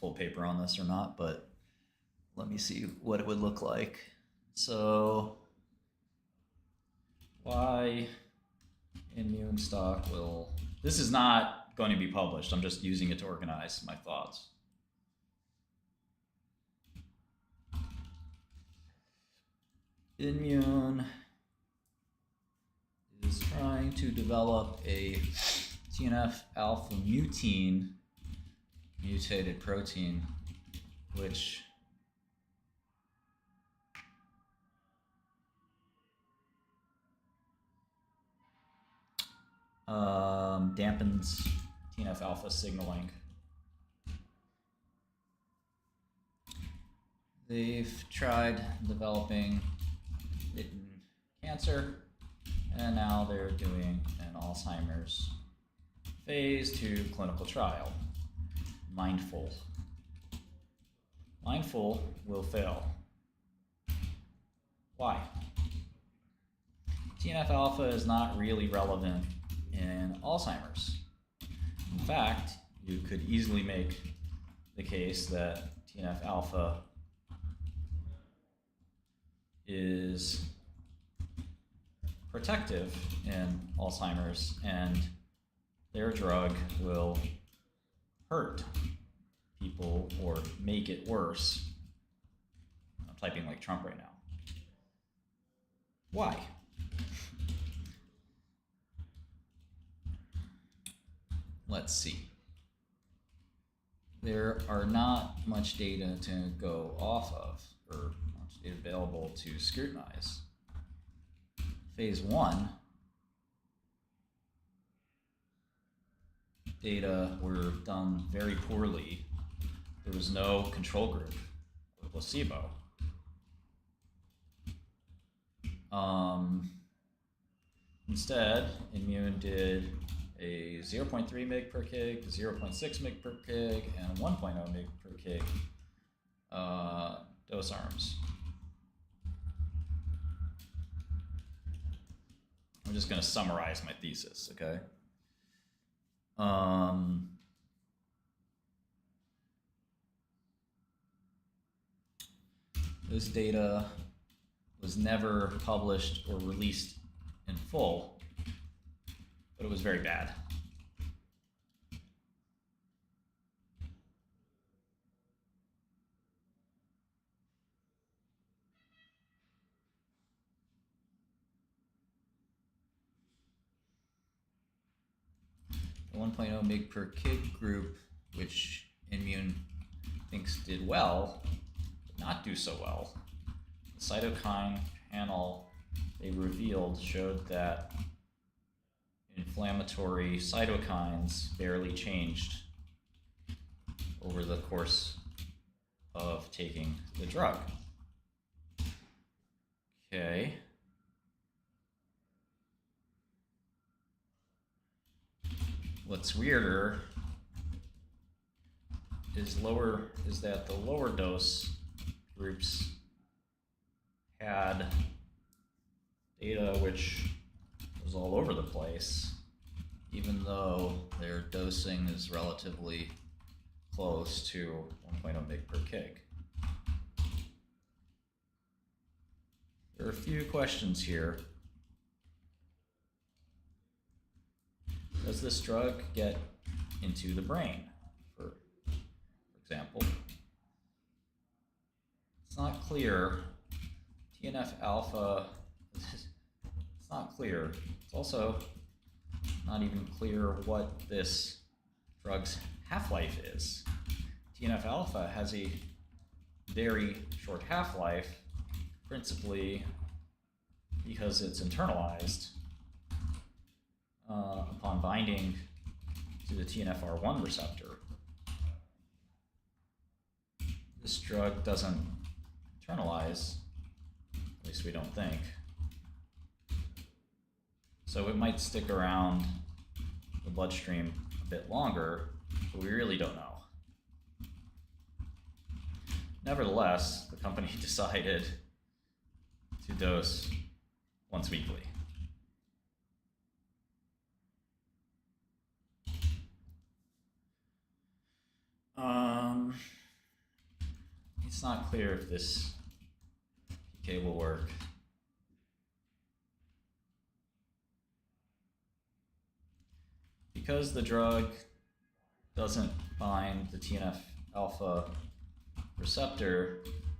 full paper on this or not, but let me see what it would look like. So why immune stock will, this is not going to be published. I'm just using it to organize my thoughts. Immune is trying to develop a TNF-alpha mutated protein, which dampens TNF-alpha signaling. They've tried developing it in cancer, and now they're doing an Alzheimer's phase 2 clinical trial. Mindful will fail. Why? TNF-alpha is not really relevant in Alzheimer's. In fact, you could easily make the case that TNF-alpha is protective in Alzheimer's, and their drug will hurt people or make it worse. I'm typing like Trump right now. Why? Let's see. There are not much data to go off of, or much data available to scrutinize. Phase 1 data were done very poorly. There was no control group or placebo. Instead, Immune did a 0.3 mg per kg, 0.6 mg per kg, and 1.0 mg per kg dose arms. I'm just going to summarize my thesis, okay? This data was never published or released in full, but it was very bad. The 1.0 mg per kg group, which Immune thinks did well, did not do so well. The cytokine panel they revealed showed that inflammatory cytokines barely changed over the course of taking the drug. Okay. What's weirder is that the lower dose groups had data which was all over the place, even though their dosing is relatively close to 1.0 mg per kg. There are a few questions here. Does this drug get into the brain, for example? It's not clear. TNF-alpha, it's not clear. It's also not even clear what this drug's half-life is. TNF-alpha has a very short half-life, principally because it's internalized upon binding to the TNFR1 receptor. This drug doesn't internalize, at least we don't think. So it might stick around the bloodstream a bit longer, but we really don't know. Nevertheless, the company decided to dose once weekly. it's not clear if this PK will work. Because the drug doesn't bind the TNF-alpha receptor,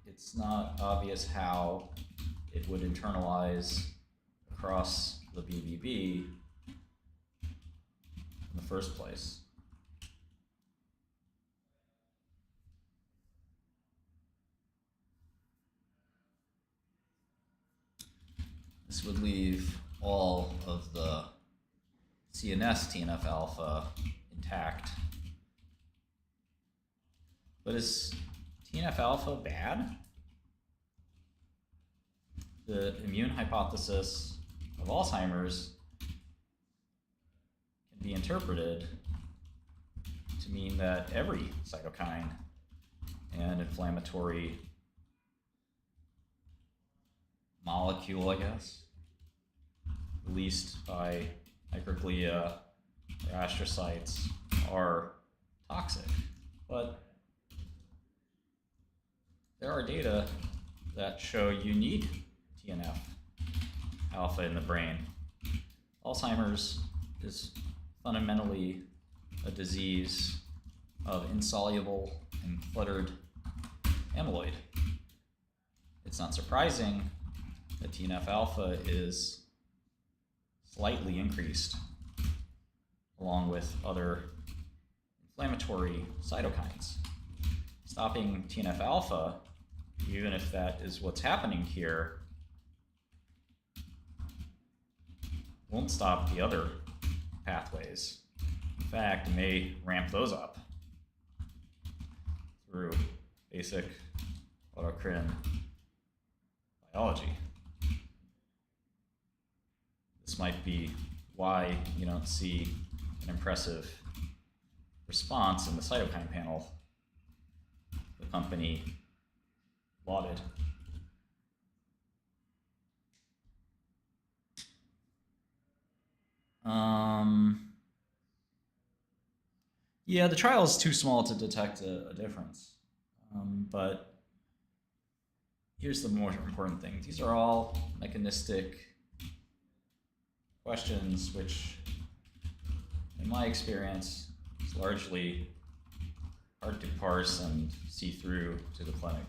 it's not obvious how it would internalize across the BBB in the first place. This would leave all of the CNS TNF-alpha intact. But is TNF-alpha bad? The immune hypothesis of Alzheimer's can be interpreted to mean that every cytokine and inflammatory molecule, I guess, released by microglia or astrocytes are toxic. But there are data that show you need TNF-alpha in the brain. Alzheimer's is fundamentally a disease of insoluble and cluttered amyloid. It's not surprising that TNF-alpha is slightly increased along with other inflammatory cytokines. Stopping TNF-alpha, even if that is what's happening here, won't stop the other pathways. In fact, it may ramp those up through basic autocrine biology. This might be why you don't see an impressive response in the cytokine panel the company lauded. Yeah, the trial is too small to detect a difference. But here's the more important thing. These are all mechanistic questions which, in my experience, is largely hard to parse and see through to the clinic.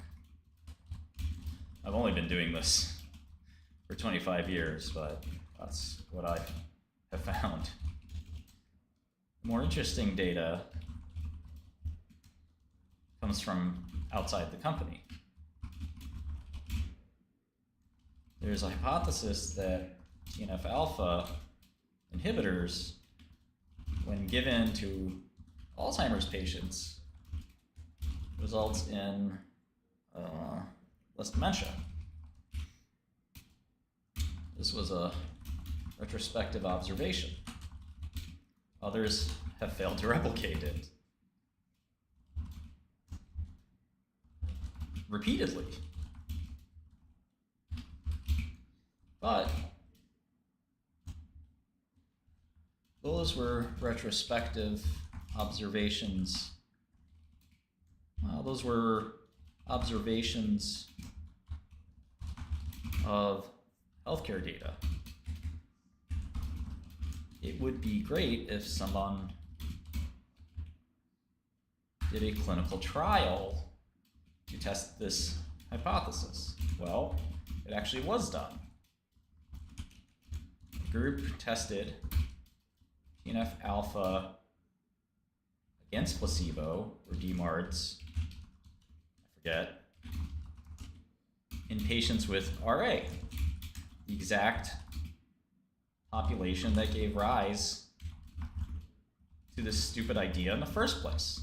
I've only been doing this for 25 years, but that's what I have found. More interesting data comes from outside the company. There's a hypothesis that TNF-alpha inhibitors, when given to Alzheimer's patients, results in less dementia. This was a retrospective observation. Others have failed to replicate it repeatedly. But those were retrospective observations. Those were observations of healthcare data. It would be great if someone did a clinical trial to test this hypothesis. Well, it actually was done. The group tested TNF-alpha against placebo, or DMARDs, I forget, in patients with RA, the exact population that gave rise to this stupid idea in the first place.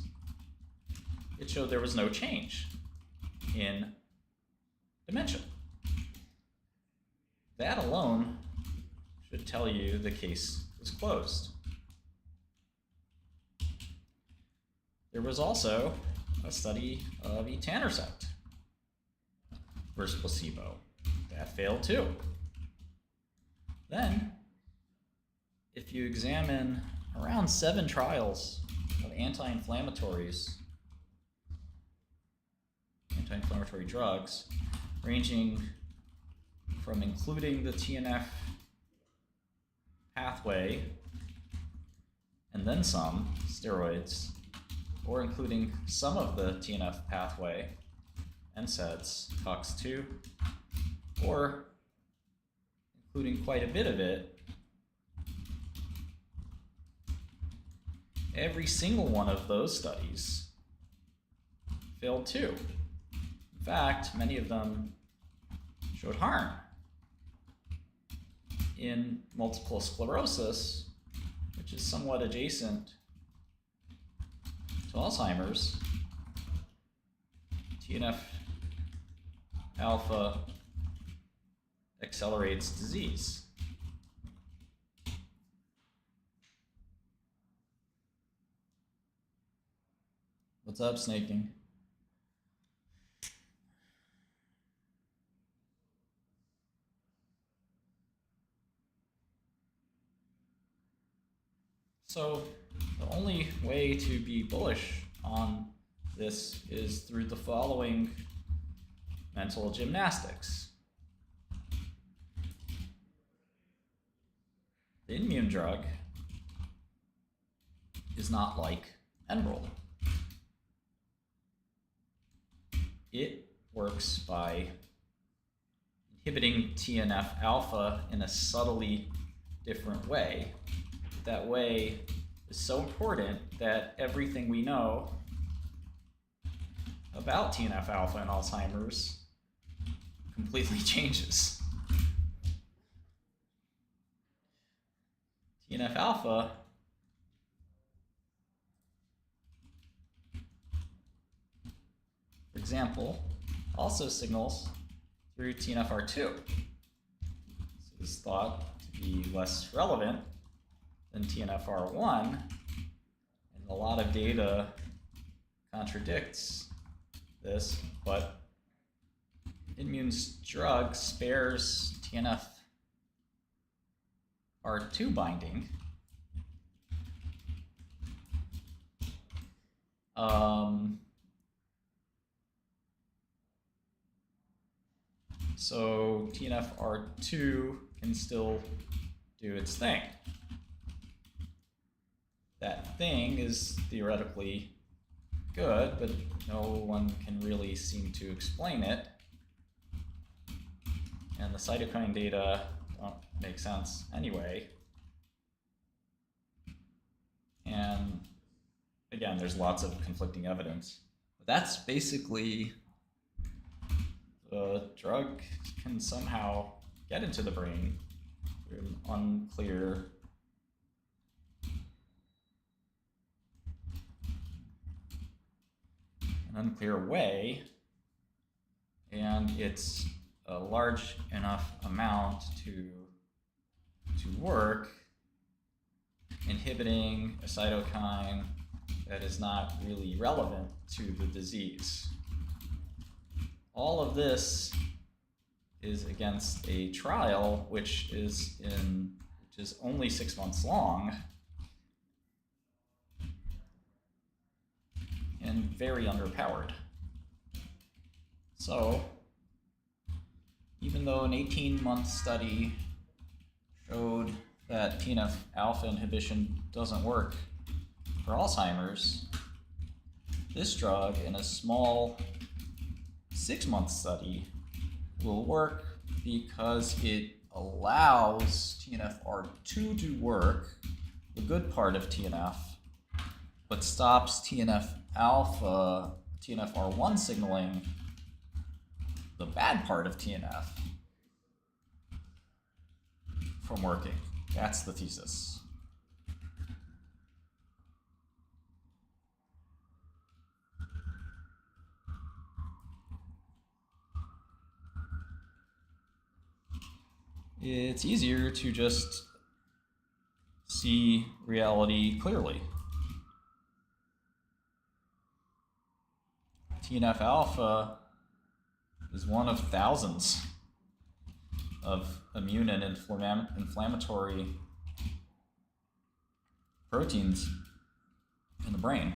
It showed there was no change in dementia. That alone should tell you the case was closed. There was also a study of etanercept versus placebo. That failed too. Then, if you examine around 7 trials of anti-inflammatories anti-inflammatory drugs, ranging from including the TNF pathway and then some steroids, or including some of the TNF pathway, NSAIDs, COX-2, or including quite a bit of it. Every single one of those studies failed too. In fact, many of them showed harm. In multiple sclerosis, which is somewhat adjacent to Alzheimer's, TNF-alpha accelerates disease. What's up, snaking? So the only way to be bullish on this is through the following mental gymnastics. The immune drug is not like Enbrel. It works by inhibiting TNF-alpha in a subtly different way. That way is so important that everything we know about TNF-alpha and Alzheimer's completely changes. TNF-alpha for example, also signals through TNF-R2. This is thought to be less relevant than TNF-R1, and a lot of data contradicts this, but immune's drug spares TNF-R2 binding. So TNF-R2 can still do its thing. That thing is theoretically good, but no one can really seem to explain it. And the cytokine data don't make sense anyway. And again, there's lots of conflicting evidence. But that's basically the drug can somehow get into the brain through an unclear way, and it's a large enough amount to work, inhibiting a cytokine that is not really relevant to the disease. All of this is against a trial which is only 6 months long and very underpowered. So, even though an 18-month study showed that TNF-alpha inhibition doesn't work for Alzheimer's, this drug in a small 6-month study will work because it allows TNF-R2 to work, the good part of TNF, but stops TNF-alpha, TNF-R1 signaling, the bad part of TNF, from working. That's the thesis. It's easier to just see reality clearly. TNF-alpha is one of thousands of immune and inflammatory proteins in the brain.